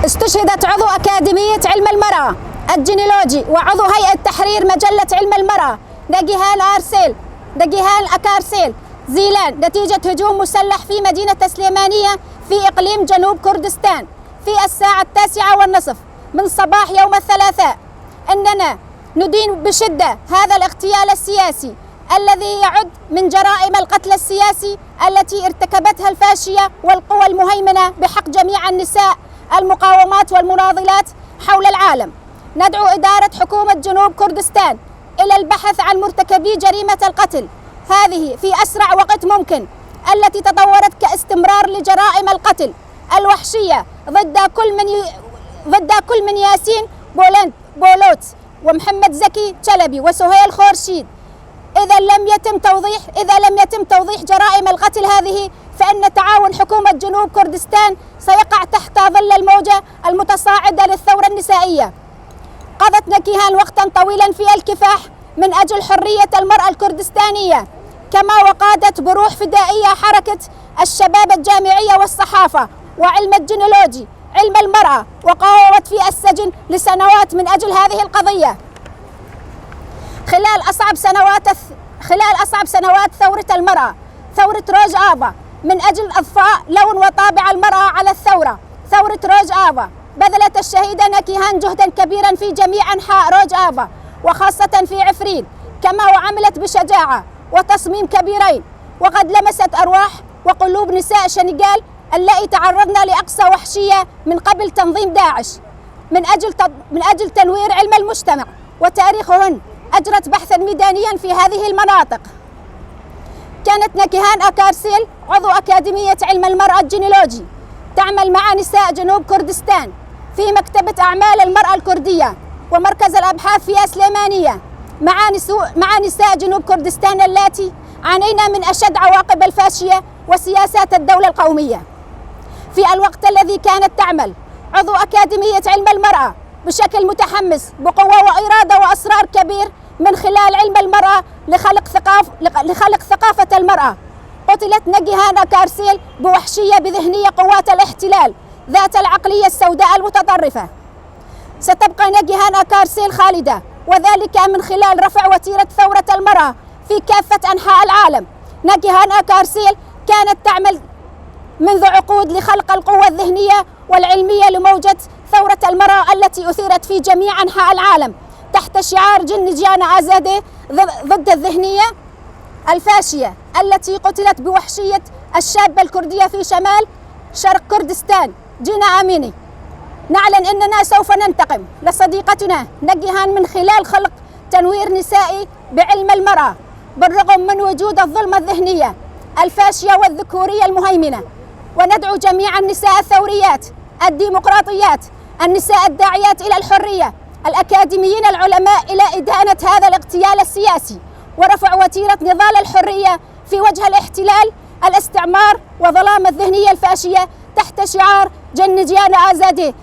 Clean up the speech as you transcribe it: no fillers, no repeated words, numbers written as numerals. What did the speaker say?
استشهدت عضو أكاديمية علم المرأة الجينيولوجي وعضو هيئة تحرير مجلة علم المرأة نجيهان أكارسيل زيلان نتيجة هجوم مسلح في مدينة سليمانية في إقليم جنوب كردستان في الساعة 9:30 من صباح يوم الثلاثاء. إننا ندين بشدة هذا الاغتيال السياسي الذي يعد من جرائم القتل السياسي التي ارتكبتها الفاشية والقوى المهيمنة بحق جميع النساء المقاومات والمناضلات حول العالم. ندعو إدارة حكومة جنوب كردستان إلى البحث عن مرتكبي جريمة القتل هذه في أسرع وقت ممكن، التي تطورت كاستمرار لجرائم القتل الوحشية ضد كل من ياسين بولوت ومحمد زكي تشلبي وسهيل خورشيد. إذا لم يتم توضيح جرائم القتل هذه، فإن تعاون حكومة جنوب كردستان سيقع تحت ظل الموجة المتصاعدة للثورة النسائية. قضت نجيهان وقتا طويلا في الكفاح من أجل حرية المرأة الكردستانية، كما وقادت بروح فدائية حركة الشباب الجامعية والصحافة وعلم الجينيولوجي علم المرأة، وقاومت في السجن لسنوات من أجل هذه القضية. خلال أصعب سنوات ثورة المرأة، ثورة روج آفا، من أجل إضفاء لون وطابع المرأة على الثورة، ثورة روج آفا، بذلت الشهيدة نجيهان جهدا كبيرا في جميع أنحاء روج آفا وخاصة في عفرين، كما وعملت بشجاعة وتصميم كبيرين، وقد لمست أرواح وقلوب نساء شنغال اللائي تعرضن لأقصى وحشية من قبل تنظيم داعش من أجل تنوير علم المجتمع وتاريخهن. أجرت بحثا ميدانيا في هذه المناطق. كانت نجيهان أكارسيل عضو أكاديمية علم المرأة الجينيولوجي تعمل مع نساء جنوب كردستان في مكتبة أعمال المرأة الكردية ومركز الأبحاث في سليمانية مع نساء جنوب كردستان اللاتي عانينا من أشد عواقب الفاشية وسياسات الدولة القومية. في الوقت الذي كانت تعمل عضو أكاديمية علم المرأة بشكل متحمس بقوة وإرادة وإصرار كبير من خلال علم المرأة لخلق ثقافة المرأة، قتلت نجيهان أكارسيل بوحشية بذهنية قوات الاحتلال ذات العقلية السوداء المتطرفة. ستبقى نجيهان أكارسيل خالدة، وذلك من خلال رفع وتيرة ثورة المرأة في كافة أنحاء العالم. نجيهان أكارسيل كانت تعمل منذ عقود لخلق القوة الذهنية والعلمية لموجة ثورة المرأة التي أثيرت في جميع أنحاء العالم تحت شعار جنجيانا آزادي ضد الذهنية الفاشية التي قتلت بوحشية الشابة الكردية في شمال شرق كردستان جينا أميني. نعلن أننا سوف ننتقم لصديقتنا نجيهان من خلال خلق تنوير نسائي بعلم المرأة بالرغم من وجود الظلمة الذهنية الفاشية والذكورية المهيمنة. وندعو جميع النساء الثوريات الديمقراطيات، النساء الداعيات إلى الحرية، الأكاديميين العلماء إلى إدانة هذا الاغتيال السياسي ورفع وتيرة نضال الحرية في وجه الاحتلال الاستعمار وظلام الذهنية الفاشية تحت شعار جنجيانا آزادي.